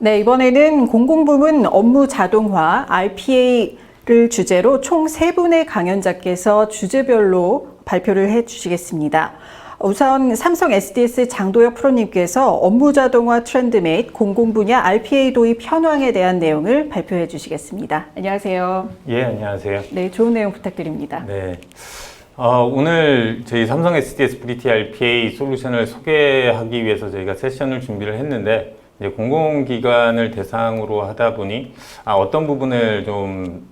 네, 이번에는 공공부문 업무 자동화 RPA를 주제로 총 3분의 강연자께서 주제별로 발표를 해 주시겠습니다. 우선 삼성 SDS 장도혁 프로님께서 업무 자동화 트렌드 및 공공분야 RPA 도입 현황에 대한 내용을 발표해 주시겠습니다. 안녕하세요. 예, 안녕하세요. 네, 좋은 내용 부탁드립니다. 네. 오늘 저희 삼성 SDS VT RPA 솔루션을 소개하기 위해서 저희가 세션을 준비를 했는데, 이제 공공기관을 대상으로 하다 보니 어떤 부분을 좀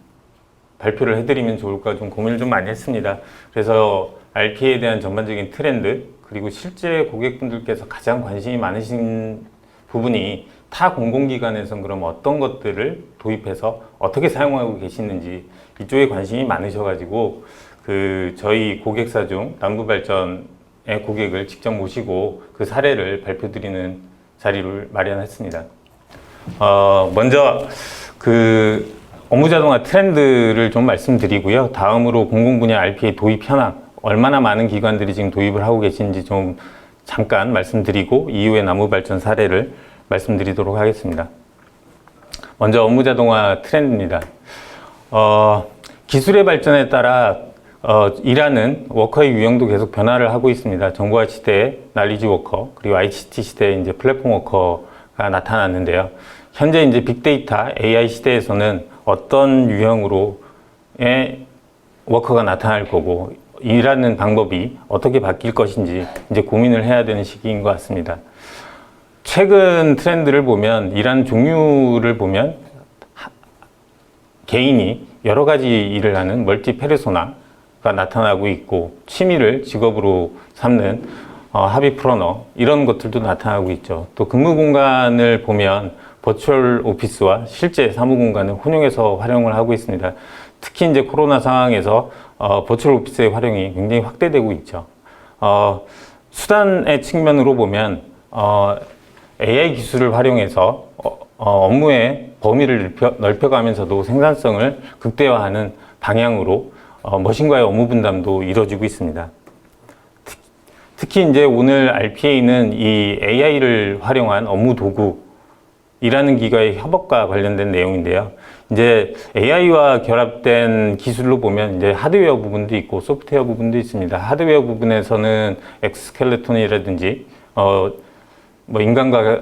발표를 해드리면 좋을까 좀 고민을 좀 많이 했습니다. 그래서 RPA에 대한 전반적인 트렌드, 그리고 실제 고객분들께서 가장 관심이 많으신 부분이 타 공공기관에서는 그럼 어떤 것들을 도입해서 어떻게 사용하고 계시는지 이쪽에 관심이 많으셔가지고 저희 고객사 중 남부발전의 고객을 직접 모시고 그 사례를 발표드리는 자리를 마련했습니다. 먼저 업무 자동화 트렌드를 좀 말씀드리고요. 다음으로 공공분야 RPA 도입 현황, 얼마나 많은 기관들이 지금 도입을 하고 계신지 좀 잠깐 말씀드리고 이후에 남부발전 사례를 말씀드리도록 하겠습니다. 먼저 업무 자동화 트렌드입니다. 기술의 발전에 따라 일하는 워커의 유형도 계속 변화를 하고 있습니다. 정보화 시대에 날리지 워커, 그리고 ICT 시대에 이제 플랫폼 워커가 나타났는데요. 현재 이제 빅데이터, AI 시대에서는 어떤 유형으로의 워커가 나타날 거고, 일하는 방법이 어떻게 바뀔 것인지 이제 고민을 해야 되는 시기인 것 같습니다. 최근 트렌드를 보면, 일하는 종류를 보면, 개인이 여러 가지 일을 하는 멀티 페르소나가 나타나고 있고, 취미를 직업으로 삼는 하비 프러너, 이런 것들도 나타나고 있죠. 또 근무 공간을 보면 버추얼 오피스와 실제 사무 공간을 혼용해서 활용을 하고 있습니다. 특히 이제 코로나 상황에서 버추얼 오피스의 활용이 굉장히 확대되고 있죠. 수단의 측면으로 보면 AI 기술을 활용해서 업무의 범위를 넓혀가면서도 생산성을 극대화하는 방향으로 머신과의 업무 분담도 이루어지고 있습니다. 특히 이제 오늘 RPA는 이 AI를 활용한 업무 도구이라는 기관의 협업과 관련된 내용인데요. 이제 AI와 결합된 기술로 보면 이제 하드웨어 부분도 있고 소프트웨어 부분도 있습니다. 하드웨어 부분에서는 엑스스켈레톤이라든지 인간과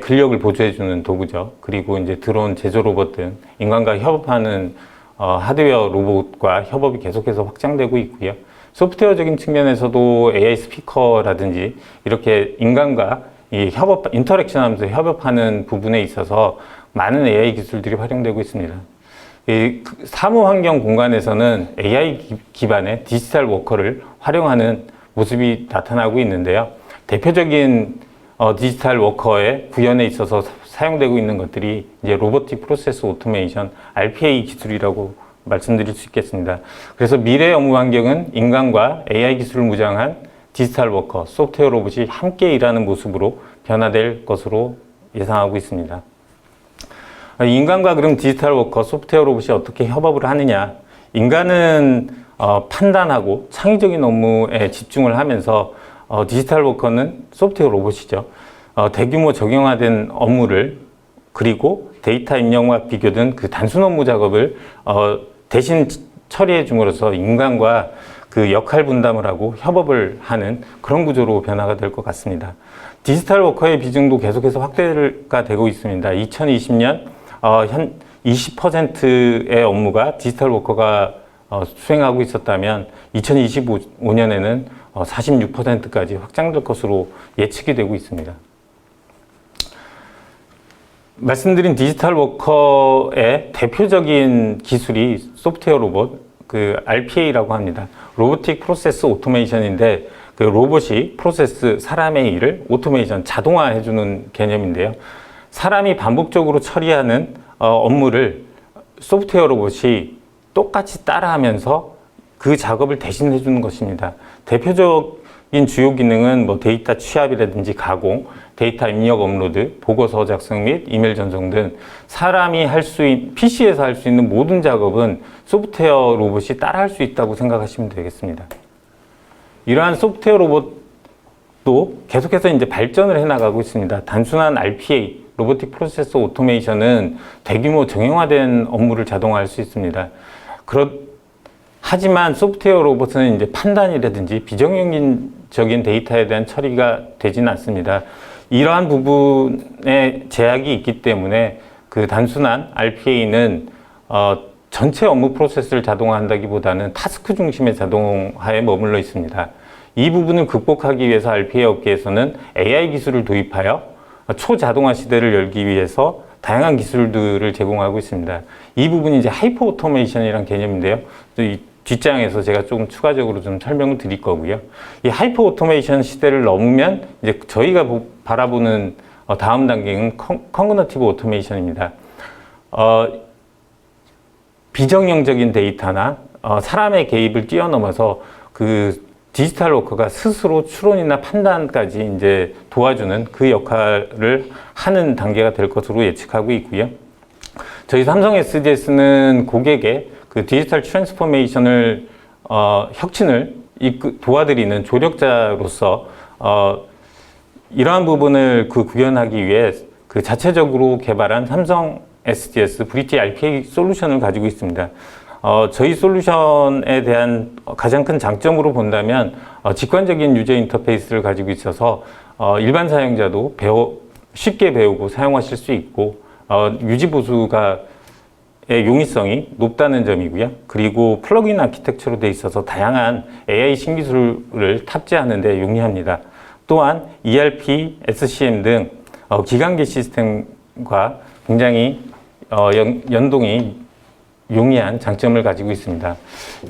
근력을 보조해주는 도구죠. 그리고 이제 드론 제조 로봇 등 인간과 협업하는 하드웨어 로봇과 협업이 계속해서 확장되고 있고요. 소프트웨어적인 측면에서도 AI 스피커라든지 이렇게 인간과 인터랙션 하면서 협업하는 부분에 있어서 많은 AI 기술들이 활용되고 있습니다. 사무 환경 공간에서는 AI 기반의 디지털 워커를 활용하는 모습이 나타나고 있는데요. 대표적인 디지털 워커의 구현에 있어서 사용되고 있는 것들이 이제 로보틱 프로세스 오토메이션, RPA 기술이라고 말씀드릴 수 있겠습니다. 그래서 미래의 업무 환경은 인간과 AI 기술을 무장한 디지털 워커, 소프트웨어 로봇이 함께 일하는 모습으로 변화될 것으로 예상하고 있습니다. 인간과 그럼 디지털 워커, 소프트웨어 로봇이 어떻게 협업을 하느냐? 인간은 판단하고 창의적인 업무에 집중을 하면서 디지털 워커는 소프트웨어 로봇이죠. 대규모 정형화된 업무를 그리고 데이터 입력과 비교 등 단순 업무 작업을 대신 처리해 줌으로써 인간과 역할 분담을 하고 협업을 하는 그런 구조로 변화가 될 것 같습니다. 디지털 워커의 비중도 계속해서 확대가 되고 있습니다. 2020년 현 20%의 업무가 디지털 워커가 수행하고 있었다면 2025년에는 46%까지 확장될 것으로 예측이 되고 있습니다. 말씀드린 디지털 워커의 대표적인 기술이 소프트웨어 로봇, RPA라고 합니다. 로보틱 프로세스 오토메이션인데 로봇이 사람의 일을 오토메이션, 자동화해주는 개념인데요. 사람이 반복적으로 처리하는 업무를 소프트웨어 로봇이 똑같이 따라하면서 그 작업을 대신 해주는 것입니다. 대표적인 주요 기능은 데이터 취합이라든지 가공, 데이터 입력 업로드, 보고서 작성 및 이메일 전송 등 사람이 PC에서 할 수 있는 모든 작업은 소프트웨어 로봇이 따라할 수 있다고 생각하시면 되겠습니다. 이러한 소프트웨어 로봇도 계속해서 이제 발전을 해나가고 있습니다. 단순한 RPA, 로보틱 프로세스 오토메이션은 대규모 정형화된 업무를 자동화할 수 있습니다. 하지만 소프트웨어 로봇은 이제 판단이라든지 비정형적인 데이터에 대한 처리가 되지는 않습니다. 이러한 부분에 제약이 있기 때문에 그 단순한 RPA는 전체 업무 프로세스를 자동화한다기보다는 타스크 중심의 자동화에 머물러 있습니다. 이 부분을 극복하기 위해서 RPA 업계에서는 AI 기술을 도입하여 초자동화 시대를 열기 위해서 다양한 기술들을 제공하고 있습니다. 이 부분이 이제 하이퍼 오토메이션이라는 개념인데요. 이 뒷장에서 제가 조금 추가적으로 좀 설명을 드릴 거고요. 이 하이퍼 오토메이션 시대를 넘으면 이제 저희가 바라보는 다음 단계는 컨그너티브 오토메이션입니다. 비정형적인 데이터나 사람의 개입을 뛰어넘어서 그 디지털 워커가 스스로 추론이나 판단까지 이제 도와주는 그 역할을 하는 단계가 될 것으로 예측하고 있고요. 저희 삼성 SDS는 고객의 그 디지털 트랜스포메이션을 혁신을 도와드리는 조력자로서 이러한 부분을 구현하기 위해 그 자체적으로 개발한 삼성 SDS 브릿지 RPA 솔루션을 가지고 있습니다. 저희 솔루션에 대한 가장 큰 장점으로 본다면 직관적인 유저 인터페이스를 가지고 있어서 일반 사용자도 쉽게 배우고 사용하실 수 있고 유지 보수가 용이성이 높다는 점이고요. 그리고 플러그인 아키텍처로 되어 있어서 다양한 AI 신기술을 탑재하는 데 용이합니다. 또한 ERP, SCM 등 기간계 시스템과 굉장히 연동이 용이한 장점을 가지고 있습니다.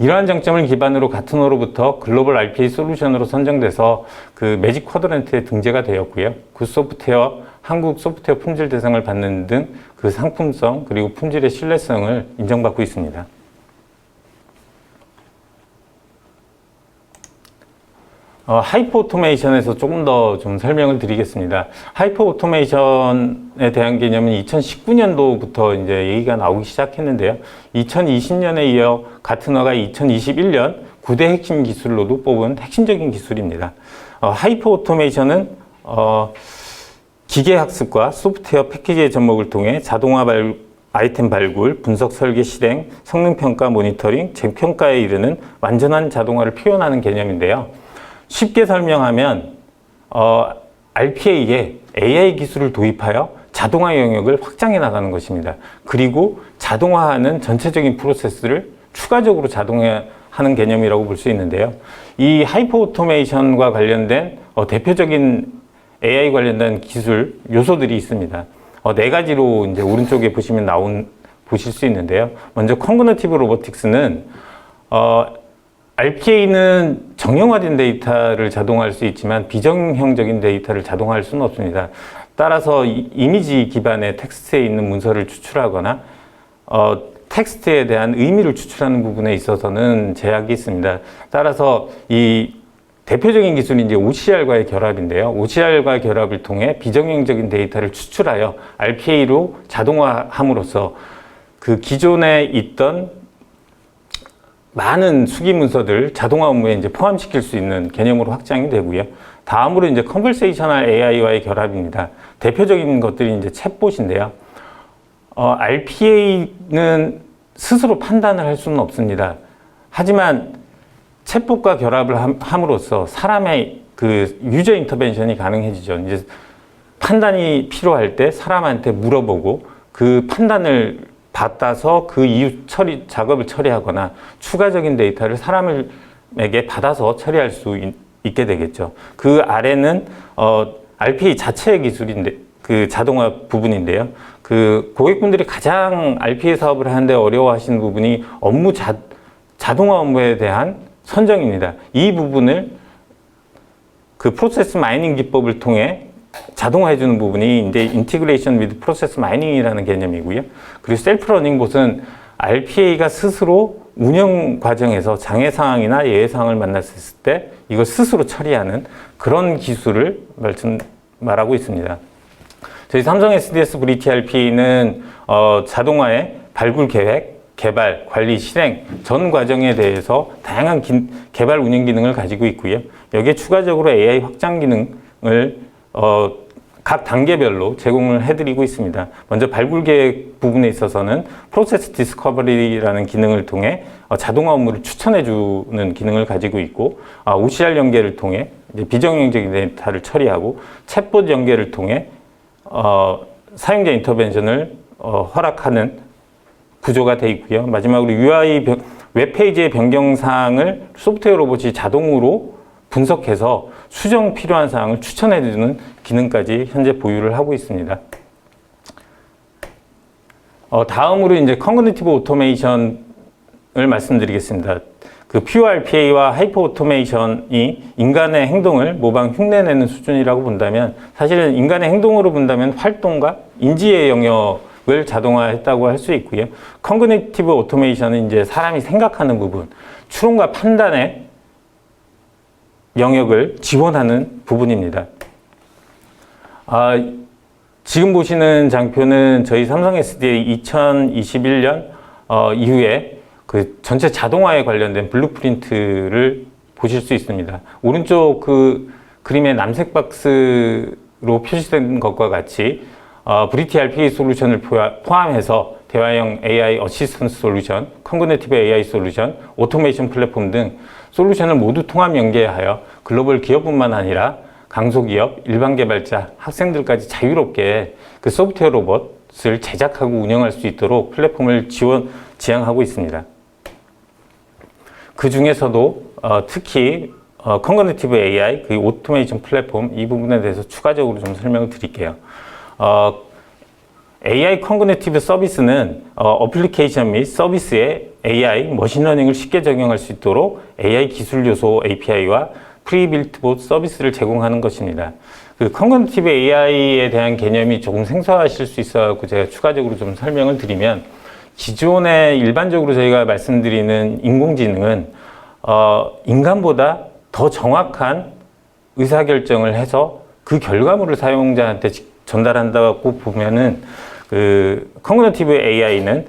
이러한 장점을 기반으로 가트너로부터 글로벌 RPA 솔루션으로 선정돼서 그 매직 쿼드런트에 등재가 되었고요. 그 소프트웨어, 한국 소프트웨어 품질 대상을 받는 등 그 상품성 그리고 품질의 신뢰성을 인정받고 있습니다. 하이퍼 오토메이션에서 조금 더 좀 설명을 드리겠습니다. 하이퍼 오토메이션에 대한 개념은 2019년도부터 이제 얘기가 나오기 시작했는데요. 2020년에 이어 가트너가 2021년 9대 핵심 기술로도 뽑은 핵심적인 기술입니다. 하이퍼 오토메이션은 기계 학습과 소프트웨어 패키지의 접목을 통해 자동화 아이템 발굴, 분석 설계 실행, 성능 평가 모니터링, 재평가에 이르는 완전한 자동화를 표현하는 개념인데요. 쉽게 설명하면 RPA에 AI 기술을 도입하여 자동화 영역을 확장해 나가는 것입니다. 그리고 자동화하는 전체적인 프로세스를 추가적으로 자동화하는 개념이라고 볼 수 있는데요. 이 하이퍼 오토메이션과 관련된 대표적인 AI 관련된 기술 요소들이 있습니다. 네 가지로 이제 오른쪽에 보시면 보실 수 있는데요. 먼저 컨그너티브 로보틱스는 RPA는 정형화된 데이터를 자동화할 수 있지만 비정형적인 데이터를 자동화할 수는 없습니다. 따라서 이미지 기반의 텍스트에 있는 문서를 추출하거나 텍스트에 대한 의미를 추출하는 부분에 있어서는 제약이 있습니다. 따라서 이 대표적인 기술이 이제 OCR과의 결합인데요. OCR과 결합을 통해 비정형적인 데이터를 추출하여 RPA로 자동화함으로써 그 기존에 있던 많은 수기 문서들 자동화 업무에 이제 포함시킬 수 있는 개념으로 확장이 되고요. 다음으로 이제 컨버세이셔널 AI와의 결합입니다. 대표적인 것들이 이제 챗봇인데요. RPA는 스스로 판단을 할 수는 없습니다. 하지만 챗봇과 결합을 함으로써 사람의 그 유저 인터벤션이 가능해지죠. 이제 판단이 필요할 때 사람한테 물어보고 그 판단을 받아서 그 이후 작업을 처리하거나 추가적인 데이터를 사람에게 받아서 처리할 수 있게 되겠죠. 그 아래는 RPA 자체의 기술인데 그 자동화 부분인데요. 그 고객분들이 가장 RPA 사업을 하는데 어려워하시는 부분이 자동화 업무에 대한 선정입니다. 이 부분을 그 프로세스 마이닝 기법을 통해 자동화해 주는 부분이 이제 인티그레이션 위드 프로세스 마이닝이라는 개념이고요. 그리고 셀프 러닝 봇은 RPA가 스스로 운영 과정에서 장애 상황이나 예외 상황을 만났을 때 이걸 스스로 처리하는 그런 기술을 말하고 있습니다. 저희 삼성 SDS 브릿지 RPA는 자동화의 발굴 계획, 개발, 관리, 실행 전 과정에 대해서 다양한 개발 운영 기능을 가지고 있고요. 여기에 추가적으로 AI 확장 기능을 각 단계별로 제공을 해드리고 있습니다. 먼저 발굴 계획 부분에 있어서는 프로세스 디스커버리라는 기능을 통해 자동화 업무를 추천해주는 기능을 가지고 있고, OCR 연계를 통해 이제 비정형적인 데이터를 처리하고, 챗봇 연계를 통해 사용자 인터벤션을 허락하는 구조가 되어 있고요. 마지막으로 UI 웹페이지의 변경사항을 소프트웨어 로봇이 자동으로 분석해서 수정 필요한 사항을 추천해주는 기능까지 현재 보유를 하고 있습니다. 다음으로 이제 컨그니티브 오토메이션을 말씀드리겠습니다. 그 PORPA와 하이퍼 오토메이션이 인간의 행동을 모방 흉내내는 수준이라고 본다면, 사실은 인간의 행동으로 본다면 활동과 인지의 영역을 자동화했다고 할 수 있고요. 컨그니티브 오토메이션은 이제 사람이 생각하는 부분, 추론과 판단의 영역을 지원하는 부분입니다. 지금 보시는 장표는 저희 삼성 SDA 2021년 이후에 그 전체 자동화에 관련된 블루프린트를 보실 수 있습니다. 오른쪽 그 그림의 남색 박스로 표시된 것과 같이 브리티 RPA 솔루션을 포함해서 대화형 AI 어시스턴트 솔루션, 컨그니티브 AI 솔루션, 오토메이션 플랫폼 등 솔루션을 모두 통합 연계하여 글로벌 기업뿐만 아니라 강소기업, 일반 개발자, 학생들까지 자유롭게 그 소프트웨어 로봇을 제작하고 운영할 수 있도록 플랫폼을 지향하고 있습니다. 그 중에서도 특히 컨그니티브 AI, 그 오토메이션 플랫폼 이 부분에 대해서 추가적으로 좀 설명을 드릴게요. AI 컨그니티브 서비스는 어플리케이션 및 서비스에 AI, 머신러닝을 쉽게 적용할 수 있도록 AI 기술 요소 API와 프리빌트봇 서비스를 제공하는 것입니다. 그 컨그니티브 AI에 대한 개념이 조금 생소하실 수 있어서 제가 추가적으로 좀 설명을 드리면, 기존에 일반적으로 저희가 말씀드리는 인공지능은 인간보다 더 정확한 의사결정을 해서 그 결과물을 사용자한테 전달한다고 보면은, 그 컨그니티브 AI는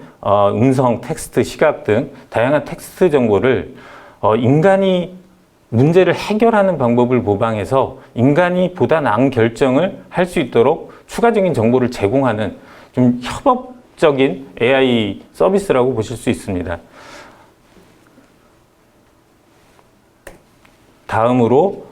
음성, 텍스트, 시각 등 다양한 텍스트 정보를 인간이 문제를 해결하는 방법을 모방해서 인간이 보다 나은 결정을 할 수 있도록 추가적인 정보를 제공하는 좀 협업적인 AI 서비스라고 보실 수 있습니다. 다음으로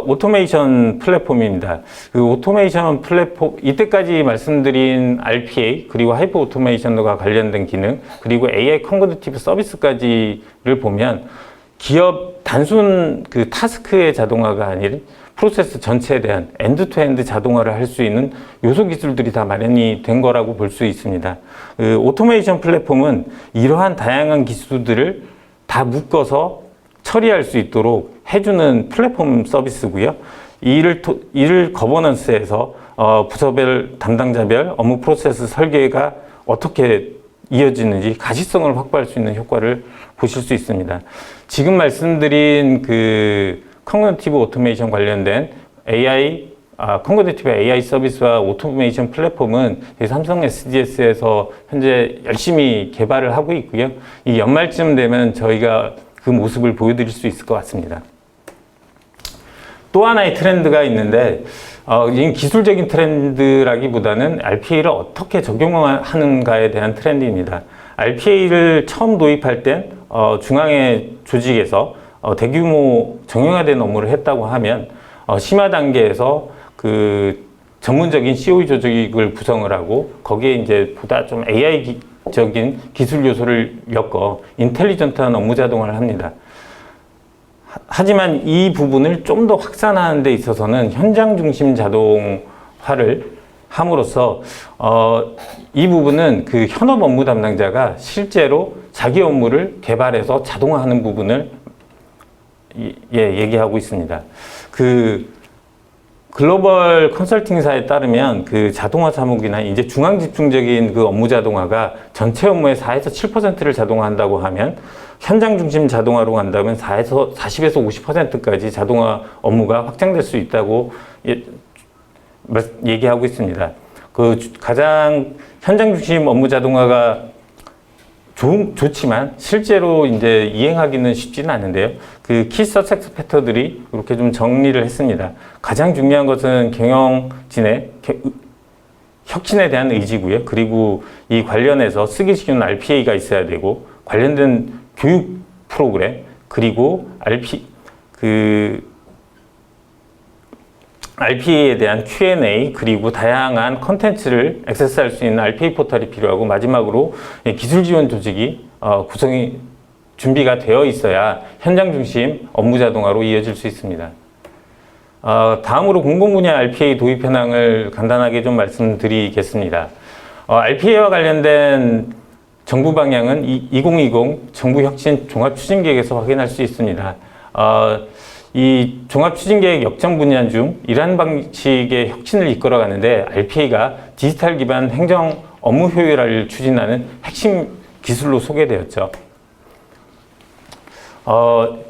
오토메이션 플랫폼입니다. 그 오토메이션 플랫폼, 이때까지 말씀드린 RPA 그리고 하이퍼 오토메이션과 관련된 기능, 그리고 AI 컨그니티브 서비스까지를 보면 기업 단순 그 타스크의 자동화가 아닌 프로세스 전체에 대한 엔드-투-엔드 자동화를 할 수 있는 요소 기술들이 다 마련이 된 거라고 볼 수 있습니다. 그 오토메이션 플랫폼은 이러한 다양한 기술들을 다 묶어서 처리할 수 있도록 해주는 플랫폼 서비스고요. 이를 거버넌스에서 부서별, 담당자별 업무 프로세스 설계가 어떻게 이어지는지 가시성을 확보할 수 있는 효과를 보실 수 있습니다. 지금 말씀드린 그 컨그니티브 오토메이션 관련된 컨그니티브 AI 서비스와 오토메이션 플랫폼은 삼성 SDS에서 현재 열심히 개발을 하고 있고요. 이 연말쯤 되면 저희가 그 모습을 보여드릴 수 있을 것 같습니다. 또 하나의 트렌드가 있는데, 이 기술적인 트렌드라기보다는 RPA를 어떻게 적용하는가에 대한 트렌드입니다. RPA를 처음 도입할 땐 중앙의 조직에서 대규모 정형화된 업무를 했다고 하면 심화 단계에서 그 전문적인 COE 조직을 구성을 하고 거기에 이제 보다 좀 AI적인 기술 요소를 엮어 인텔리전트한 업무 자동화를 합니다. 하지만 이 부분을 좀 더 확산하는 데 있어서는 현장 중심 자동화를 함으로써 이 부분은 그 현업 업무 담당자가 실제로 자기 업무를 개발해서 자동화하는 부분을 얘기하고 있습니다. 그 글로벌 컨설팅사에 따르면 그 자동화 사목이나 이제 중앙 집중적인 그 업무 자동화가 전체 업무의 4에서 7%를 자동화한다고 하면, 현장 중심 자동화로 간다면 40에서 50%까지 자동화 업무가 확장될 수 있다고 얘기하고 있습니다. 그 가장 현장 중심 업무 자동화가 좋지만 실제로 이제 이행하기는 쉽지는 않은데요. 그 키 서섹스 팩터들이 이렇게 좀 정리를 했습니다. 가장 중요한 것은 경영진의 혁신에 대한 의지고요. 그리고 이 관련해서 쓰기 쉬운 RPA가 있어야 되고 관련된 교육 프로그램 그리고 RPA에 대한 Q&A 그리고 다양한 컨텐츠를 액세스할 수 있는 RPA 포털이 필요하고 마지막으로 기술 지원 조직이 구성이 준비가 되어 있어야 현장 중심 업무 자동화로 이어질 수 있습니다. 다음으로 공공분야 RPA 도입 현황을 간단하게 좀 말씀드리겠습니다. RPA와 관련된 정부 방향은 2020 정부 혁신 종합추진계획에서 확인할 수 있습니다. 이 종합추진계획 역점 분야 중 이러한 방식의 혁신을 이끌어가는데 RPA가 디지털 기반 행정 업무 효율화를 추진하는 핵심 기술로 소개되었죠.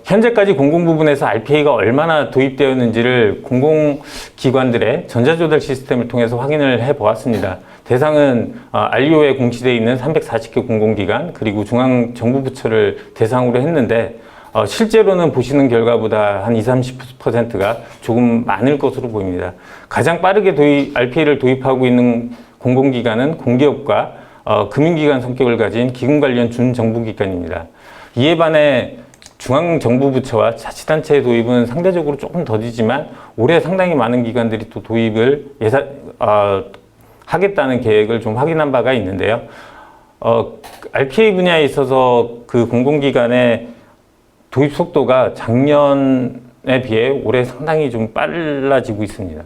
현재까지 공공 부분에서 RPA가 얼마나 도입되었는지를 공공기관들의 전자조달 시스템을 통해서 확인을 해보았습니다. 대상은 RU에 공시되어 있는 340개 공공기관 그리고 중앙정부부처를 대상으로 했는데 실제로는 보시는 결과보다 한 20-30%가 조금 많을 것으로 보입니다. 가장 빠르게 RPA를 도입하고 있는 공공기관은 공기업과 금융기관 성격을 가진 기금 관련 준정부기관입니다. 이에 반해 중앙정부부처와 자치단체의 도입은 상대적으로 조금 더디지만 올해 상당히 많은 기관들이 또 도입을 하겠다는 계획을 좀 확인한 바가 있는데요. RPA 분야에 있어서 그 공공기관의 도입 속도가 작년에 비해 올해 상당히 좀 빨라지고 있습니다.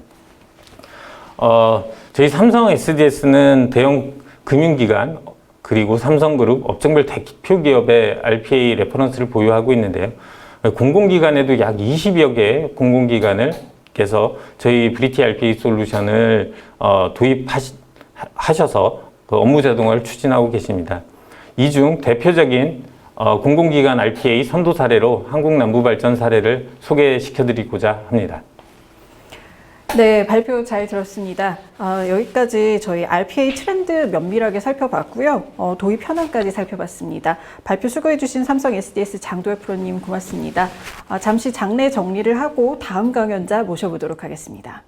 저희 삼성 SDS는 대형 금융기관 그리고 삼성그룹 업종별 대표 기업의 RPA 레퍼런스를 보유하고 있는데요. 공공기관에도 약 20여 개의 공공기관을께서 저희 브리티 RPA 솔루션을 도입하셔서 그 업무 자동화를 추진하고 계십니다. 이 중 대표적인 공공기관 RPA 선도 사례로 한국남부발전 사례를 소개시켜드리고자 합니다. 네, 발표 잘 들었습니다. 여기까지 저희 RPA 트렌드 면밀하게 살펴봤고요. 도입 현황까지 살펴봤습니다. 발표 수고해주신 삼성 SDS 장도엽 프로님 고맙습니다. 잠시 장내 정리를 하고 다음 강연자 모셔보도록 하겠습니다.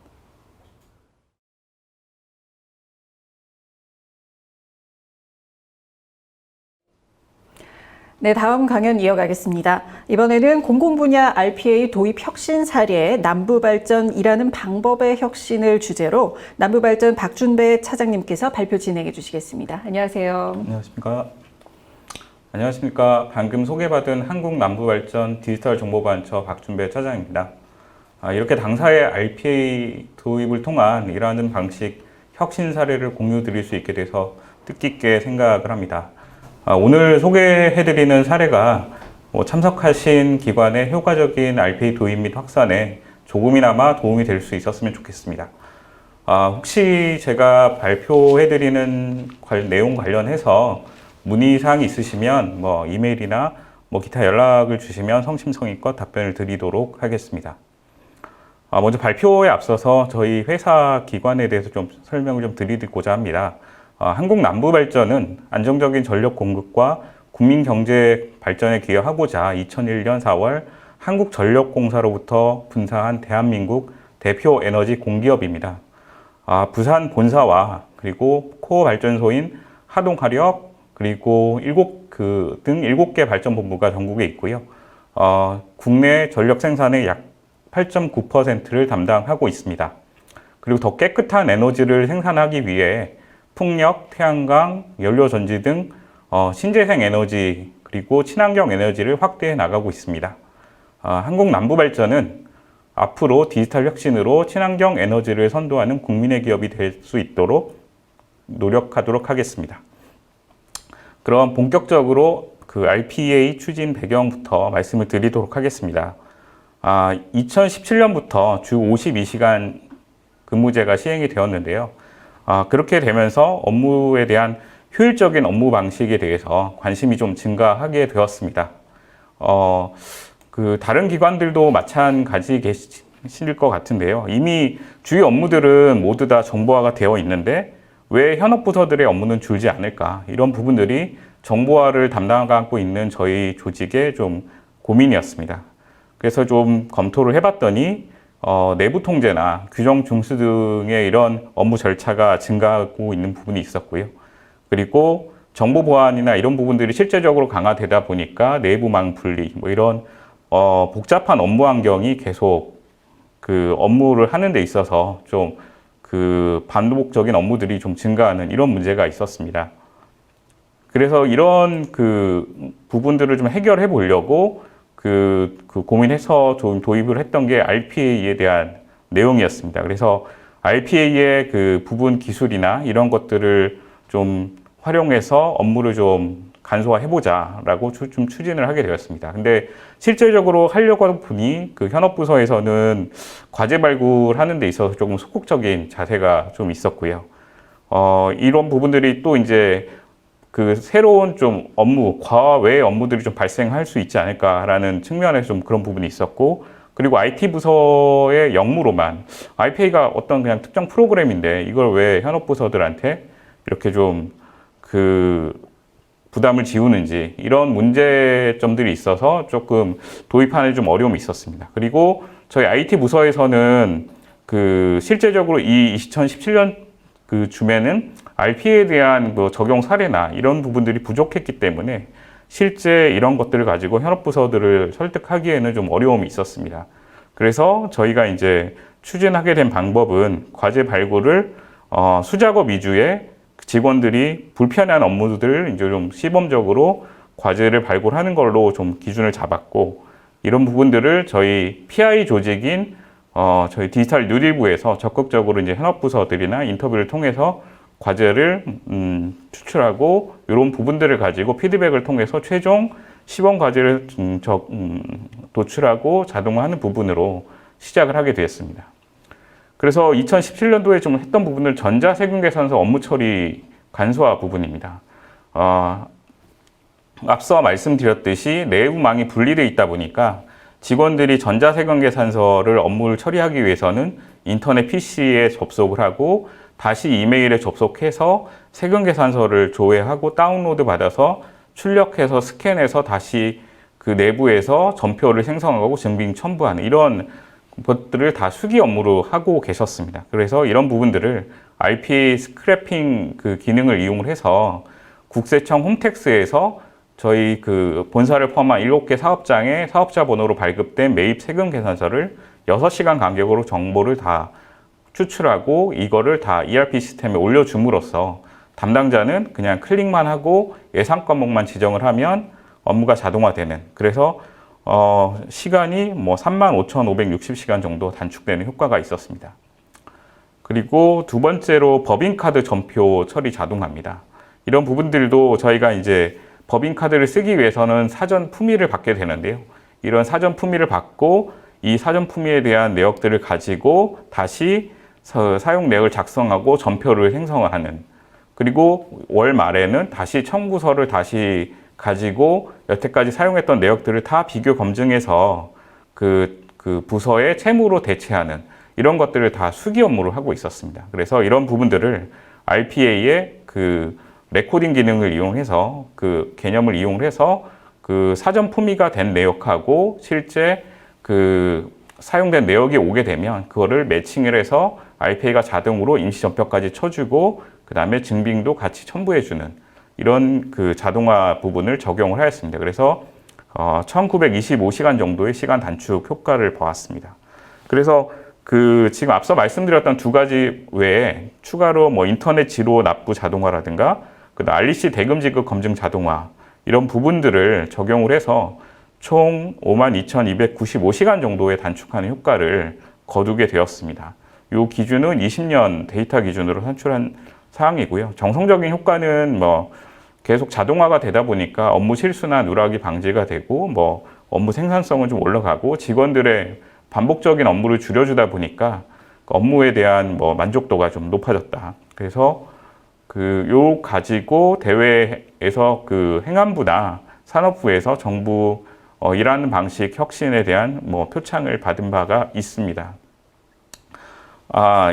네, 다음 강연 이어가겠습니다. 이번에는 공공분야 RPA 도입 혁신 사례 남부발전이라는 방법의 혁신을 주제로 남부발전 박준배 차장님께서 발표 진행해 주시겠습니다. 안녕하세요. 안녕하십니까. 방금 소개받은 한국남부발전 디지털정보반처 박준배 차장입니다. 이렇게 당사의 RPA 도입을 통한 일하는 방식 혁신 사례를 공유 드릴 수 있게 돼서 뜻깊게 생각을 합니다. 오늘 소개해드리는 사례가 참석하신 기관의 효과적인 RPA 도입 및 확산에 조금이나마 도움이 될 수 있었으면 좋겠습니다. 혹시 제가 발표해드리는 내용 관련해서 문의사항이 있으시면 이메일이나 기타 연락을 주시면 성심성의껏 답변을 드리도록 하겠습니다. 먼저 발표에 앞서서 저희 회사 기관에 대해서 좀 설명을 좀 드리고자 합니다. 한국남부발전은 안정적인 전력 공급과 국민 경제 발전에 기여하고자 2001년 4월 한국전력공사로부터 분사한 대한민국 대표 에너지 공기업입니다. 부산 본사와 그리고 코어 발전소인 하동화력 그리고 등 7개 발전본부가 전국에 있고요. 국내 전력 생산의 약 8.9%를 담당하고 있습니다. 그리고 더 깨끗한 에너지를 생산하기 위해 풍력, 태양광, 연료전지 등 신재생 에너지 그리고 친환경 에너지를 확대해 나가고 있습니다. 한국남부발전은 앞으로 디지털 혁신으로 친환경 에너지를 선도하는 국민의 기업이 될 수 있도록 노력하도록 하겠습니다. 그럼 본격적으로 그 RPA 추진 배경부터 말씀을 드리도록 하겠습니다. 2017년부터 주 52시간 근무제가 시행이 되었는데요. 그렇게 되면서 업무에 대한 효율적인 업무 방식에 대해서 관심이 좀 증가하게 되었습니다. 다른 기관들도 마찬가지 계실 것 같은데요. 이미 주요 업무들은 모두 다 정보화가 되어 있는데 왜 현업 부서들의 업무는 줄지 않을까? 이런 부분들이 정보화를 담당하고 있는 저희 조직의 좀 고민이었습니다. 그래서 좀 검토를 해봤더니 내부 통제나 규정 중수 등의 이런 업무 절차가 증가하고 있는 부분이 있었고요. 그리고 정보 보안이나 이런 부분들이 실제적으로 강화되다 보니까 내부망 분리, 뭐 이런 복잡한 업무 환경이 계속 그 업무를 하는 데 있어서 좀 그 반복적인 업무들이 좀 증가하는 이런 문제가 있었습니다. 그래서 이런 그 부분들을 좀 해결해 보려고 그 고민해서 좀 도입을 했던 게 RPA에 대한 내용이었습니다. 그래서 RPA의 그 부분 기술이나 이런 것들을 좀 활용해서 업무를 좀 간소화해보자라고 좀 추진을 하게 되었습니다. 근데 실질적으로 하려고 하다 보니 그 현업부서에서는 과제 발굴하는 데 있어서 조금 소극적인 자세가 좀 있었고요. 이런 부분들이 또 이제 그 새로운 좀 업무, 과외 업무들이 좀 발생할 수 있지 않을까라는 측면에서 좀 그런 부분이 있었고, 그리고 IT 부서의 역무로만 RPA가 어떤 그냥 특정 프로그램인데 이걸 왜 현업부서들한테 이렇게 좀 그 부담을 지우는지 이런 문제점들이 있어서 조금 도입하는 좀 어려움이 있었습니다. 그리고 저희 IT 부서에서는 그 실제적으로 이 2017년 그 줌에는 RPA에 대한 그 적용 사례나 이런 부분들이 부족했기 때문에 실제 이런 것들을 가지고 현업부서들을 설득하기에는 좀 어려움이 있었습니다. 그래서 저희가 이제 추진하게 된 방법은 과제 발굴을 수작업 위주의 직원들이 불편한 업무들을 이제 좀 시범적으로 과제를 발굴하는 걸로 좀 기준을 잡았고, 이런 부분들을 저희 PI 조직인 저희 디지털 뉴딜부에서 적극적으로 이제 현업부서들이나 인터뷰를 통해서 과제를 추출하고 이런 부분들을 가지고 피드백을 통해서 최종 시범 과제를 도출하고 자동화하는 부분으로 시작을 하게 되었습니다. 그래서 2017년도에 좀 했던 부분을 전자세금계산서 업무 처리 간소화 부분입니다. 앞서 말씀드렸듯이 내부망이 분리되어 있다 보니까 직원들이 전자세금계산서를 업무를 처리하기 위해서는 인터넷 PC에 접속을 하고 다시 이메일에 접속해서 세금계산서를 조회하고 다운로드 받아서 출력해서 스캔해서 다시 그 내부에서 전표를 생성하고 증빙 첨부하는 이런 것들을 다 수기 업무로 하고 계셨습니다. 그래서 이런 부분들을 RPA 스크래핑 그 기능을 이용을 해서 국세청 홈택스에서 저희 그 본사를 포함한 7개 사업장의 사업자 번호로 발급된 매입 세금 계산서를 6시간 간격으로 정보를 다 추출하고 이거를 다 ERP 시스템에 올려줌으로써 담당자는 그냥 클릭만 하고 예상 과목만 지정을 하면 업무가 자동화되는, 그래서 시간이 뭐 35,560시간 정도 단축되는 효과가 있었습니다. 그리고 두 번째로 법인카드 전표 처리 자동화입니다. 이런 부분들도 저희가 이제 법인카드를 쓰기 위해서는 사전 품위를 받게 되는데요. 이런 사전 품위를 받고 이 사전 품위에 대한 내역들을 가지고 다시 사용 내역을 작성하고 전표를 생성하는, 그리고 월 말에는 다시 청구서를 다시 가지고 여태까지 사용했던 내역들을 다 비교 검증해서 그 부서의 채무로 대체하는 이런 것들을 다 수기 업무를 하고 있었습니다. 그래서 이런 부분들을 RPA의 그 레코딩 기능을 이용해서 그 개념을 이용해서 그 사전 품위가 된 내역하고 실제 그 사용된 내역이 오게 되면 그거를 매칭을 해서 RPA가 자동으로 임시 전표까지 쳐주고 그 다음에 증빙도 같이 첨부해주는 이런 그 자동화 부분을 적용을 하였습니다. 그래서 1925시간 정도의 시간 단축 효과를 보았습니다. 그래서 그 지금 앞서 말씀드렸던 두 가지 외에 추가로 뭐 인터넷 지로 납부 자동화라든가 그다음 REC 대금 지급 검증 자동화 이런 부분들을 적용을 해서 총 52,295시간 정도의 단축하는 효과를 거두게 되었습니다. 이 기준은 20년 데이터 기준으로 산출한 사항이고요. 정성적인 효과는 뭐 계속 자동화가 되다 보니까 업무 실수나 누락이 방지가 되고 뭐 업무 생산성은 좀 올라가고 직원들의 반복적인 업무를 줄여주다 보니까 업무에 대한 뭐 만족도가 좀 높아졌다. 그래서 요 가지고 대회에서 그 행안부나 산업부에서 정부 일하는 방식 혁신에 대한 뭐 표창을 받은 바가 있습니다.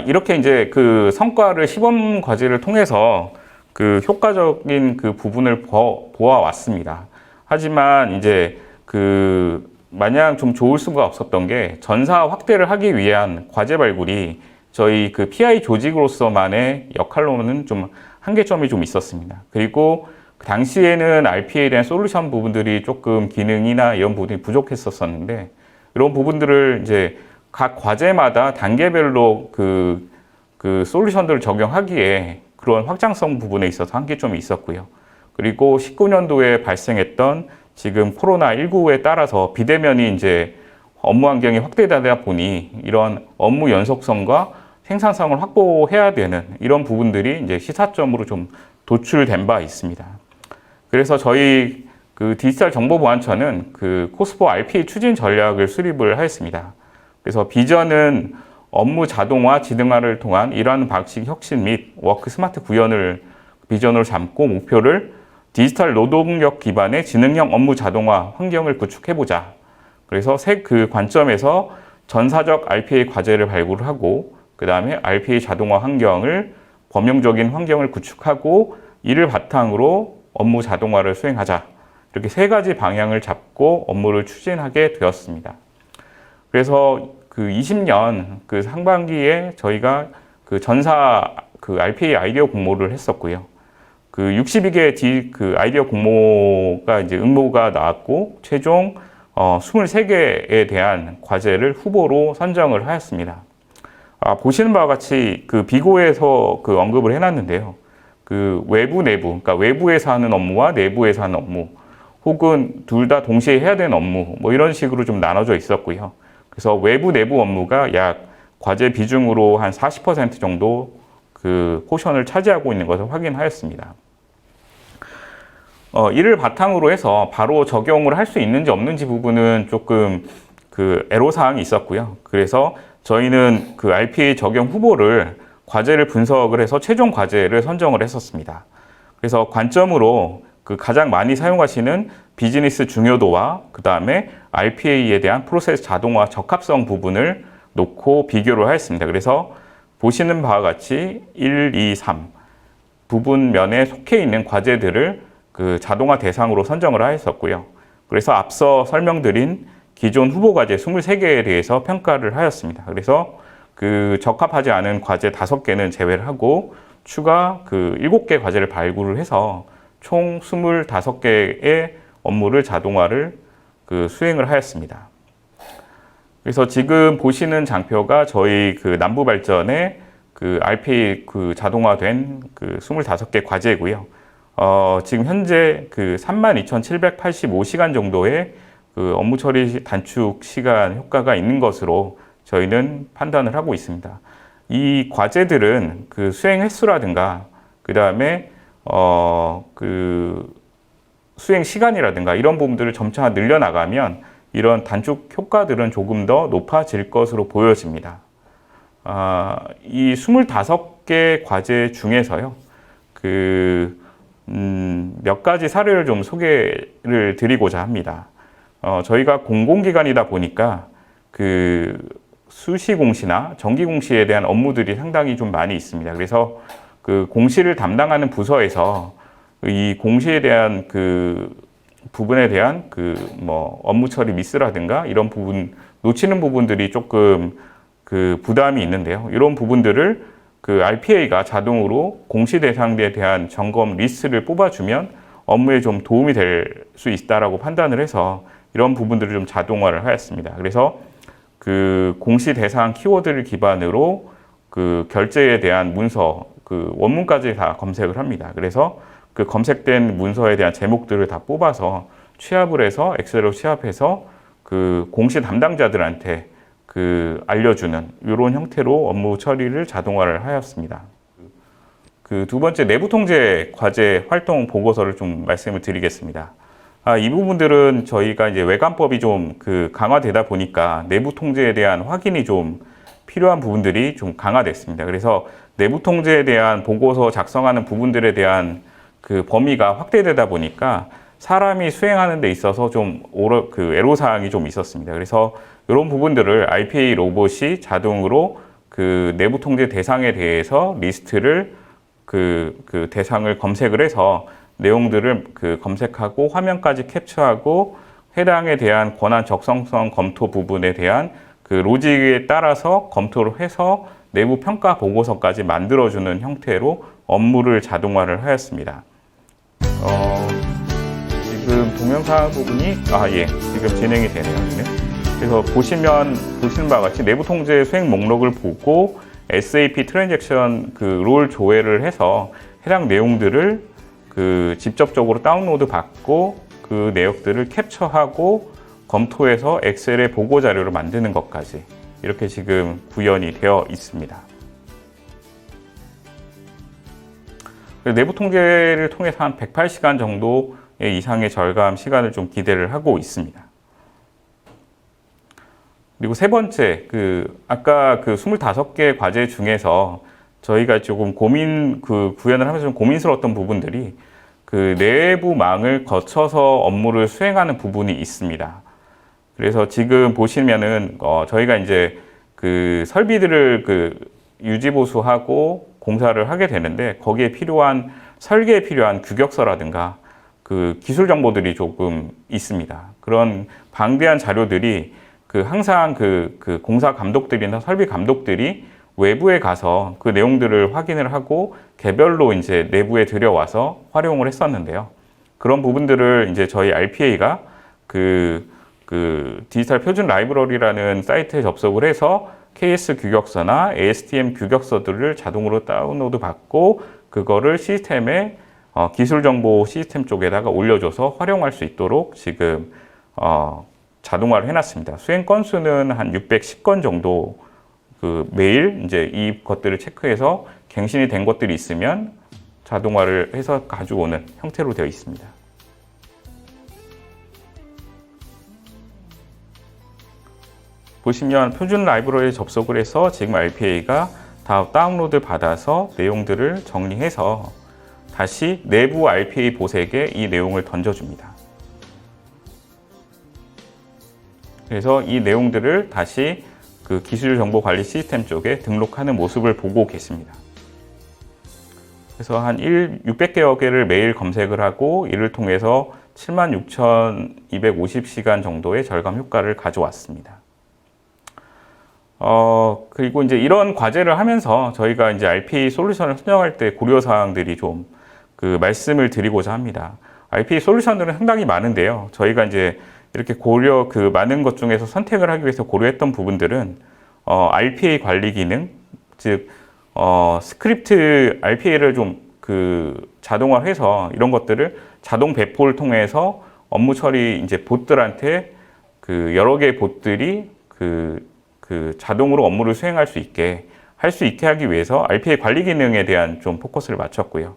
이렇게 이제 그 성과를 시범 과제를 통해서 그 효과적인 그 부분을 보아왔습니다. 하지만 이제 그 마냥 좀 좋을 수가 없었던 게 전사 확대를 하기 위한 과제 발굴이 저희 그 PI 조직으로서만의 역할로는 좀 한계점이 좀 있었습니다. 그리고 그 당시에는 RPA에 대한 솔루션 부분들이 조금 기능이나 이런 부분이 부족했었는데 이런 부분들을 이제 각 과제마다 단계별로 그 솔루션들을 적용하기에 그런 확장성 부분에 있어서 한계점이 있었고요. 그리고 19년도에 발생했던 지금 코로나19에 따라서 비대면이 이제 업무 환경이 확대되다 보니 이런 업무 연속성과 생산성을 확보해야 되는 이런 부분들이 이제 시사점으로 좀 도출된 바 있습니다. 그래서 저희 그 디지털 정보보안처는 그 코스포 RPA 추진 전략을 수립을 하였습니다. 그래서 비전은 업무 자동화, 지능화를 통한 일하는 방식 혁신 및 워크 스마트 구현을 비전으로 삼고 목표를 디지털 노동력 기반의 지능형 업무 자동화 환경을 구축해보자. 그래서 그 관점에서 전사적 RPA 과제를 발굴하고 그 다음에 RPA 자동화 환경을 범용적인 환경을 구축하고 이를 바탕으로 업무 자동화를 수행하자. 이렇게 세 가지 방향을 잡고 업무를 추진하게 되었습니다. 그래서 그 20년 그 상반기에 저희가 그 전사 그 RPA 아이디어 공모를 했었고요. 그 62개 그 아이디어 공모가 이제 응모가 나왔고 최종 23개에 대한 과제를 후보로 선정을 하였습니다. 보시는 바와 같이 그 비고에서 그 언급을 해놨는데요. 그 외부 내부, 그러니까 외부에서 하는 업무와 내부에서 하는 업무, 혹은 둘 다 동시에 해야 되는 업무, 뭐 이런 식으로 좀 나눠져 있었고요. 그래서 외부 내부 업무가 약 과제 비중으로 한 40% 정도 그 포션을 차지하고 있는 것을 확인하였습니다. 이를 바탕으로 해서 바로 적용을 할 수 있는지 없는지 부분은 조금 그 애로사항이 있었고요. 그래서 저희는 그 RPA 적용 후보를 과제를 분석을 해서 최종 과제를 선정을 했었습니다. 그래서 관점으로 그 가장 많이 사용하시는 비즈니스 중요도와 그 다음에 RPA에 대한 프로세스 자동화 적합성 부분을 놓고 비교를 하였습니다. 그래서 보시는 바와 같이 1, 2, 3 부분면에 속해 있는 과제들을 그 자동화 대상으로 선정을 하였었고요. 그래서 앞서 설명드린 기존 후보 과제 23개에 대해서 평가를 하였습니다. 그래서 그 적합하지 않은 과제 5개는 제외를 하고 추가 그 7개 과제를 발굴을 해서 총 25개의 업무를 자동화를 그 수행을 하였습니다. 그래서 지금 보시는 장표가 저희 그 남부 발전의 그 RPA 그 자동화된 그 25개 과제고요. 지금 현재 그 32,785시간 정도의 그 업무 처리 단축 시간 효과가 있는 것으로 저희는 판단을 하고 있습니다. 이 과제들은 그 수행 횟수라든가 그 다음에 그 수행 시간이라든가 이런 부분들을 점차 늘려나가면 이런 단축 효과들은 조금 더 높아질 것으로 보여집니다. 이 25개 과제 중에서요, 몇 가지 사례를 좀 소개를 드리고자 합니다. 저희가 공공기관이다 보니까 그 수시 공시나 정기 공시에 대한 업무들이 상당히 좀 많이 있습니다. 그래서 그 공시를 담당하는 부서에서 이 공시에 대한 그 부분에 대한 그 뭐 업무 처리 미스라든가 이런 부분 놓치는 부분들이 조금 그 부담이 있는데요. 이런 부분들을 그 RPA가 자동으로 공시 대상에 대한 점검 리스트를 뽑아주면 업무에 좀 도움이 될 수 있다라고 판단을 해서 이런 부분들을 좀 자동화를 하였습니다. 그래서 그 공시 대상 키워드를 기반으로 그 결제에 대한 문서, 그 원문까지 다 검색을 합니다. 그래서 그 검색된 문서에 대한 제목들을 다 뽑아서 취합을 해서 엑셀로 취합해서 그 공시 담당자들한테 그 알려주는 이런 형태로 업무 처리를 자동화를 하였습니다. 그 두 번째 내부 통제 과제 활동 보고서를 좀 말씀을 드리겠습니다. 이 부분들은 저희가 이제 외관법이 좀 그 강화되다 보니까 내부 통제에 대한 확인이 좀 필요한 부분들이 좀 강화됐습니다. 그래서 내부 통제에 대한 보고서 작성하는 부분들에 대한 그 범위가 확대되다 보니까 사람이 수행하는 데 있어서 좀 그 애로사항이 좀 있었습니다. 그래서 이런 부분들을 RPA 로봇이 자동으로 그 내부 통제 대상에 대해서 리스트를 그 대상을 검색을 해서 내용들을 검색하고 화면까지 캡처하고 해당에 대한 권한 적성성 검토 부분에 대한 그 로직에 따라서 검토를 해서 내부 평가 보고서까지 만들어주는 형태로 업무를 자동화를 하였습니다. 지금 동영상 부분이 지금 진행이 되네요. 그래서 보시는 바와 같이 내부 통제 수행 목록을 보고 SAP 트랜잭션 롤 조회를 해서 해당 내용들을 직접적으로 다운로드 받고 그 내역들을 캡처하고 검토해서 엑셀의 보고 자료를 만드는 것까지 이렇게 지금 구현이 되어 있습니다. 내부 통계를 통해서 한 108시간 정도 이상의 절감 시간을 좀 기대를 하고 있습니다. 그리고 세 번째, 아까 25개 과제 중에서 저희가 조금 구현을 하면서 좀 고민스러웠던 부분들이 내부망을 거쳐서 업무를 수행하는 부분이 있습니다. 그래서 지금 보시면은, 저희가 이제 설비들을 유지보수하고 공사를 하게 되는데, 거기에 설계에 필요한 규격서라든가 기술 정보들이 조금 있습니다. 그런 방대한 자료들이 항상 공사 감독들이나 설비 감독들이 외부에 가서 그 내용들을 확인을 하고 개별로 이제 내부에 들여와서 활용을 했었는데요. 그런 부분들을 이제 저희 RPA가 디지털 표준 라이브러리라는 사이트에 접속을 해서 KS 규격서나 ASTM 규격서들을 자동으로 다운로드 받고 그거를 시스템에 기술 정보 시스템 쪽에다가 올려줘서 활용할 수 있도록 지금 자동화를 해놨습니다. 수행 건수는 한 610건 정도 매일 이제 이 것들을 체크해서 갱신이 된 것들이 있으면 자동화를 해서 가져오는 형태로 되어 있습니다. 보시면 표준 라이브러리에 접속을 해서 지금 RPA가 다 다운로드 받아서 내용들을 정리해서 다시 내부 RPA 보색에 이 내용을 던져줍니다. 그래서 이 내용들을 다시 기술 정보 관리 시스템 쪽에 등록하는 모습을 보고 계십니다. 그래서 한 600개여 개를 매일 검색을 하고 이를 통해서 76,250시간 정도의 절감 효과를 가져왔습니다. 그리고 이제 이런 과제를 하면서 저희가 이제 RPA 솔루션을 선정할 때 고려사항들이 좀 말씀을 드리고자 합니다. RPA 솔루션들은 상당히 많은데요. 저희가 이제 이렇게 많은 것 중에서 선택을 하기 위해서 고려했던 부분들은, RPA 관리 기능, 즉, 스크립트 RPA를 좀 자동화해서 이런 것들을 자동 배포를 통해서 업무 처리 이제 봇들한테 여러 개의 봇들이 자동으로 업무를 수행할 수 있게 하기 위해서 RPA 관리 기능에 대한 좀 포커스를 맞췄고요.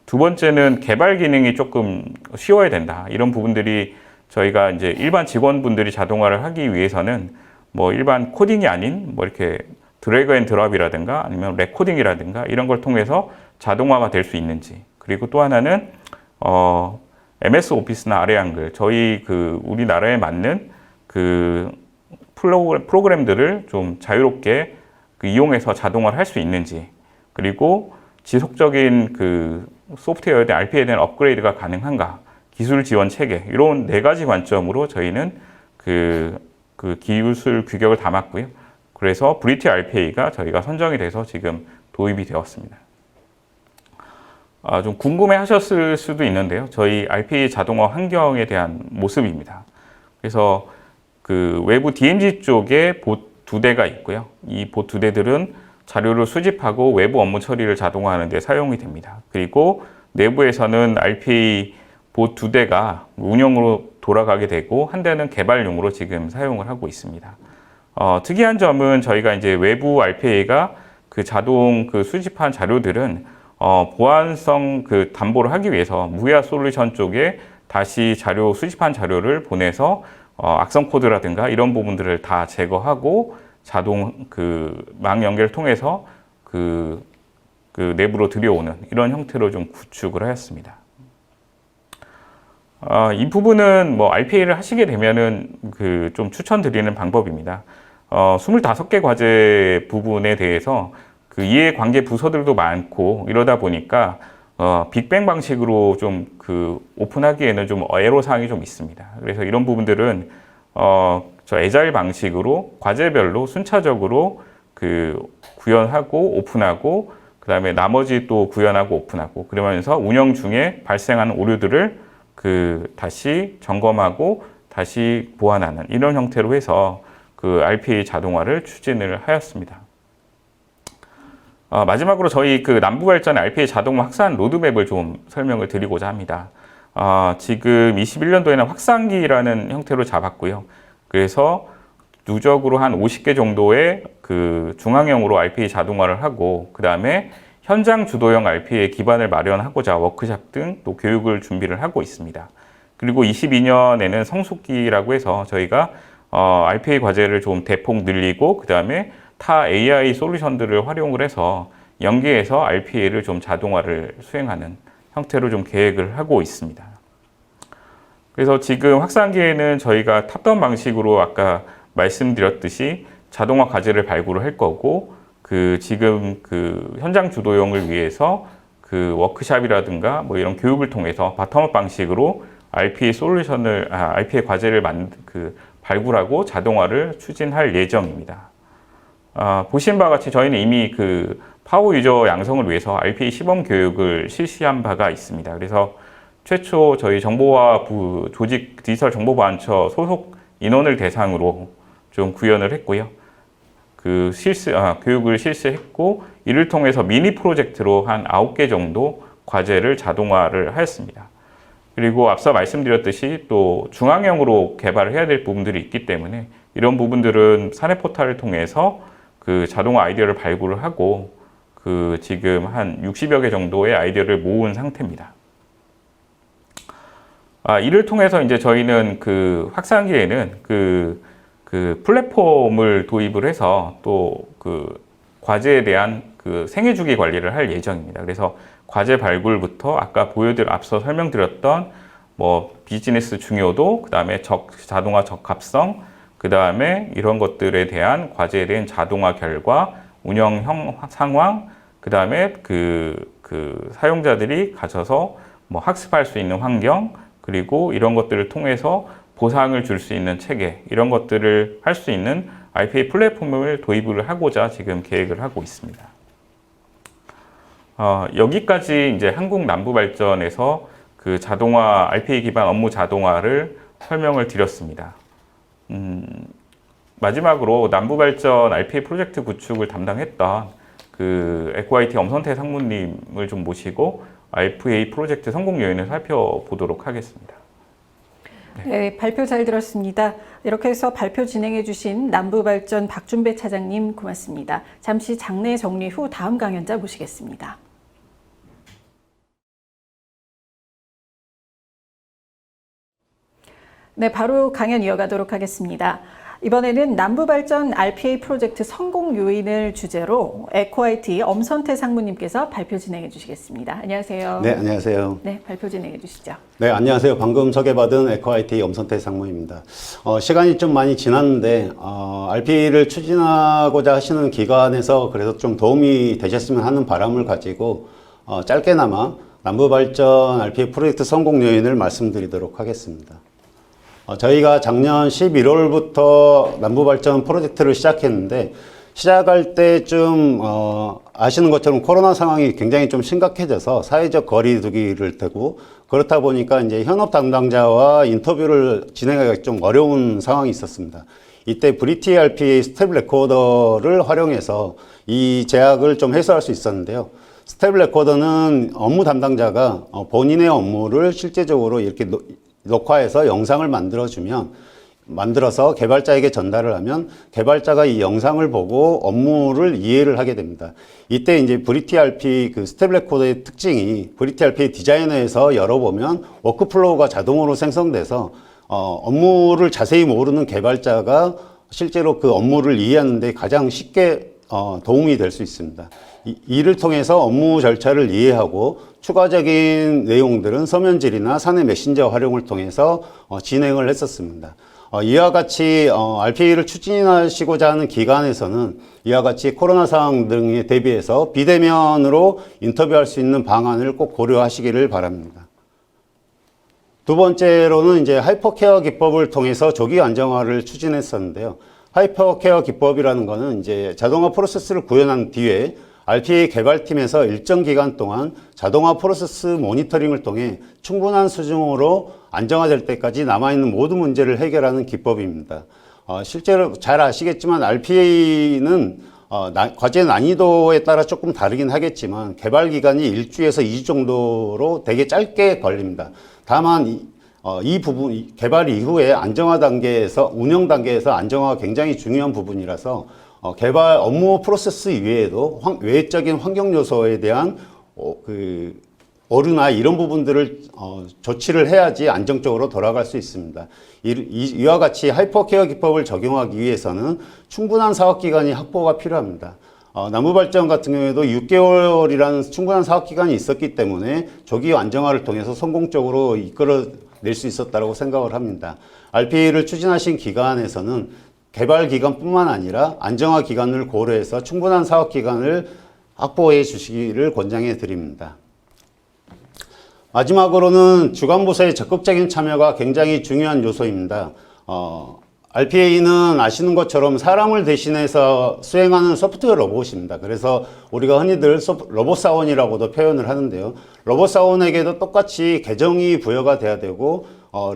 두 번째는 개발 기능이 조금 쉬워야 된다. 이런 부분들이 저희가 이제 일반 직원분들이 자동화를 하기 위해서는 일반 코딩이 아닌 이렇게 드래그 앤 드롭이라든가 아니면 레코딩이라든가 이런 걸 통해서 자동화가 될 수 있는지. 그리고 또 하나는 MS 오피스나 아래 한글 저희 우리나라에 맞는 프로그램들을 좀 자유롭게 이용해서 자동화를 할 수 있는지. 그리고 지속적인 소프트웨어에 대한 RPA에 대한 업그레이드가 가능한가. 기술 지원 체계, 이런 4가지 관점으로 저희는 기술 규격을 담았고요. 그래서 브리티 RPA가 저희가 선정이 돼서 지금 도입이 되었습니다. 좀 궁금해 하셨을 수도 있는데요. 저희 RPA 자동화 환경에 대한 모습입니다. 그래서 외부 DMZ 쪽에 봇 2대가 있고요. 이 봇 2대들은 자료를 수집하고 외부 업무 처리를 자동화하는 데 사용이 됩니다. 그리고 내부에서는 RPA 봇 2대가 운영으로 돌아가게 되고 한 대는 개발용으로 지금 사용을 하고 있습니다. 특이한 점은 저희가 이제 외부 RPA가 자동 수집한 자료들은 보안성 담보를 하기 위해서 무야 솔루션 쪽에 다시 수집한 자료를 보내서 악성 코드라든가 이런 부분들을 다 제거하고 자동 망 연결을 통해서 내부로 들여오는 이런 형태로 좀 구축을 하였습니다. 이 부분은 RPA를 하시게 되면은 좀 추천드리는 방법입니다. 25개 과제 부분에 대해서 그 이해관계 부서들도 많고 이러다 보니까 빅뱅 방식으로 좀 그 오픈하기에는 좀 애로사항이 좀 있습니다. 그래서 이런 부분들은 저 애자일 방식으로 과제별로 순차적으로 그 구현하고 오픈하고 그다음에 나머지 또 구현하고 오픈하고 그러면서 운영 중에 발생하는 오류들을 그 다시 점검하고 다시 보완하는 이런 형태로 해서 그 RPA 자동화를 추진을 하였습니다. 마지막으로 저희 그 남부발전 RPA 자동화 확산 로드맵을 좀 설명을 드리고자 합니다. 지금 21년도에는 확산기라는 형태로 잡았고요. 그래서 누적으로 한 50개 정도의 그 중앙형으로 RPA 자동화를 하고 그 다음에 현장 주도형 RPA 기반을 마련하고자 워크샵 등 또 교육을 준비를 하고 있습니다. 그리고 22년에는 성숙기라고 해서 저희가 RPA 과제를 좀 대폭 늘리고 그 다음에 타 AI 솔루션들을 활용을 해서 연계해서 RPA를 좀 자동화를 수행하는 형태로 좀 계획을 하고 있습니다. 그래서 지금 확산기에는 저희가 탑다운 방식으로 아까 말씀드렸듯이 자동화 과제를 발굴을 할 거고 그 지금 그 현장 주도형을 위해서 그 워크샵이라든가 뭐 이런 교육을 통해서 바텀업 방식으로 RPA 솔루션을 RPA 과제를 발굴하고 자동화를 추진할 예정입니다. 보신 바와 같이 저희는 이미 그 파워 유저 양성을 위해서 RPA 시범 교육을 실시한 바가 있습니다. 그래서 최초 저희 정보화부 조직 디지털 정보보안처 소속 인원을 대상으로 좀 구현을 했고요. 그 교육을 실시했고 이를 통해서 미니 프로젝트로 한 9개 정도 과제를 자동화를 하였습니다. 그리고 앞서 말씀드렸듯이 또 중앙형으로 개발을 해야 될 부분들이 있기 때문에 이런 부분들은 사내 포탈을 통해서 그 자동화 아이디어를 발굴을 하고 그 지금 한 60여 개 정도의 아이디어를 모은 상태입니다. 이를 통해서 이제 저희는 그 확산기에는 그 플랫폼을 도입을 해서 또 그 과제에 대한 그 생애 주기 관리를 할 예정입니다. 그래서 과제 발굴부터 아까 앞서 설명드렸던 뭐 비즈니스 중요도, 그 다음에 자동화 적합성, 그 다음에 이런 것들에 대한 과제에 대한 자동화 결과, 운영 상황, 그 다음에 그 사용자들이 가셔서 뭐 학습할 수 있는 환경, 그리고 이런 것들을 통해서 보상을 줄 수 있는 체계, 이런 것들을 할 수 있는 RPA 플랫폼을 도입을 하고자 지금 계획을 하고 있습니다. 여기까지 이제 한국 남부발전에서 그 자동화, RPA 기반 업무 자동화를 설명을 드렸습니다. 마지막으로 남부발전 RPA 프로젝트 구축을 담당했던 그 에코IT 엄선태 상무님을 좀 모시고 RPA 프로젝트 성공 요인을 살펴보도록 하겠습니다. 네, 발표 잘 들었습니다. 이렇게 해서 발표 진행해 주신 남부발전 박준배 차장님 고맙습니다. 잠시 장내 정리 후 다음 강연자 모시겠습니다. 네, 바로 강연 이어가도록 하겠습니다. 이번에는 남부발전 RPA 프로젝트 성공 요인을 주제로 에코IT 엄선태 상무님께서 발표 진행해 주시겠습니다. 안녕하세요. 네, 안녕하세요. 네, 발표 진행해 주시죠. 네, 안녕하세요. 방금 소개받은 에코IT 엄선태 상무입니다. 시간이 좀 많이 지났는데 RPA를 추진하고자 하시는 기관에서 그래서 좀 도움이 되셨으면 하는 바람을 가지고 짧게나마 남부발전 RPA 프로젝트 성공 요인을 말씀드리도록 하겠습니다. 저희가 작년 11월부터 남부발전 프로젝트를 시작했는데 시작할 때쯤 아시는 것처럼 코로나 상황이 굉장히 좀 심각해져서 사회적 거리두기를 두고 그렇다 보니까 이제 현업 담당자와 인터뷰를 진행하기가 좀 어려운 상황이 있었습니다. 이때 브리티 RPA 스텝 레코더를 활용해서 이 제약을 좀 해소할 수 있었는데요. 스텝 레코더는 업무 담당자가 본인의 업무를 실제적으로 이렇게 녹화해서 영상을 만들어서 개발자에게 전달을 하면 개발자가 이 영상을 보고 업무를 이해를 하게 됩니다. 이때 이제 브리티 RPA 그 스텝 레코더의 특징이 브리티 RPA 디자이너에서 열어보면 워크플로우가 자동으로 생성돼서 업무를 자세히 모르는 개발자가 실제로 그 업무를 이해하는 데 가장 쉽게 도움이 될 수 있습니다. 이를 통해서 업무 절차를 이해하고 추가적인 내용들은 서면질이나 사내 메신저 활용을 통해서 진행을 했었습니다. 이와 같이 RPA를 추진하시고자 하는 기관에서는 이와 같이 코로나 상황 등에 대비해서 비대면으로 인터뷰할 수 있는 방안을 꼭 고려하시기를 바랍니다. 두 번째로는 이제 하이퍼케어 기법을 통해서 조기 안정화를 추진했었는데요. 하이퍼케어 기법이라는 것은 이제 자동화 프로세스를 구현한 뒤에 RPA 개발팀에서 일정 기간 동안 자동화 프로세스 모니터링을 통해 충분한 수준으로 안정화될 때까지 남아있는 모든 문제를 해결하는 기법입니다. 실제로 잘 아시겠지만 RPA는 과제 난이도에 따라 조금 다르긴 하겠지만 개발 기간이 1주에서 2주 정도로 되게 짧게 걸립니다. 다만 이 부분 개발 이후에 안정화 단계에서 운영 단계에서 안정화가 굉장히 중요한 부분이라서 개발 업무 프로세스 이외에도 외적인 환경 요소에 대한 오류나 이런 부분들을 조치를 해야지 안정적으로 돌아갈 수 있습니다. 이와 같이 하이퍼케어 기법을 적용하기 위해서는 충분한 사업 기간이 확보가 필요합니다. 나무발전 같은 경우에도 6개월이라는 충분한 사업 기간이 있었기 때문에 조기 안정화를 통해서 성공적으로 이끌어낼 수 있었다고 생각을 합니다. RPA를 추진하신 기관에서는 개발 기간뿐만 아니라 안정화 기간을 고려해서 충분한 사업 기간을 확보해 주시기를 권장해 드립니다. 마지막으로는 주간부서의 적극적인 참여가 굉장히 중요한 요소입니다. RPA는 아시는 것처럼 사람을 대신해서 수행하는 소프트웨어 로봇입니다. 그래서 우리가 흔히들 로봇 사원이라고도 표현을 하는데요. 로봇 사원에게도 똑같이 계정이 부여가 돼야 되고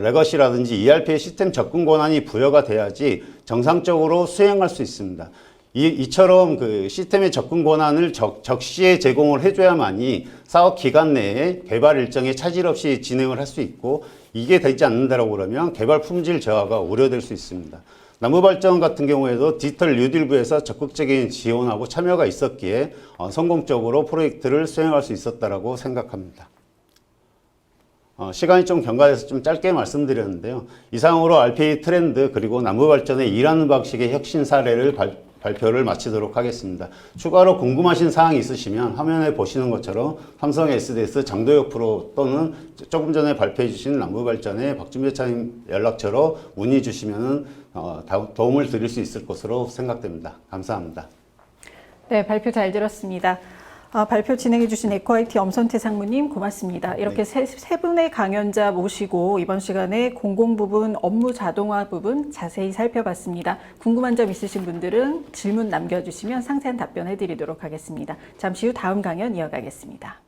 레거시라든지 ERP 시스템 접근 권한이 부여가 돼야지 정상적으로 수행할 수 있습니다. 이처럼 그 시스템의 접근 권한을 적시에 제공을 해줘야만이 사업 기간 내에 개발 일정에 차질 없이 진행을 할 수 있고 이게 되지 않는다라고 그러면 개발 품질 저하가 우려될 수 있습니다. 나무발전 같은 경우에도 디지털 뉴딜부에서 적극적인 지원하고 참여가 있었기에 성공적으로 프로젝트를 수행할 수 있었다라고 생각합니다. 시간이 좀 경과돼서 좀 짧게 말씀드렸는데요. 이상으로 RPA 트렌드 그리고 나무발전의 일하는 방식의 혁신 사례를 발표를 마치도록 하겠습니다. 추가로 궁금하신 사항이 있으시면 화면에 보시는 것처럼 삼성 SDS 장도혁 프로 또는 조금 전에 발표해 주신 나무발전의 박준배 차임 연락처로 문의 주시면 도움을 드릴 수 있을 것으로 생각됩니다. 감사합니다. 네, 발표 잘 들었습니다. 발표 진행해 주신 에코IT 엄선태 상무님 고맙습니다. 이렇게 세 분의 강연자 모시고 이번 시간에 공공 부분, 업무 자동화 부분 자세히 살펴봤습니다. 궁금한 점 있으신 분들은 질문 남겨주시면 상세한 답변해 드리도록 하겠습니다. 잠시 후 다음 강연 이어가겠습니다.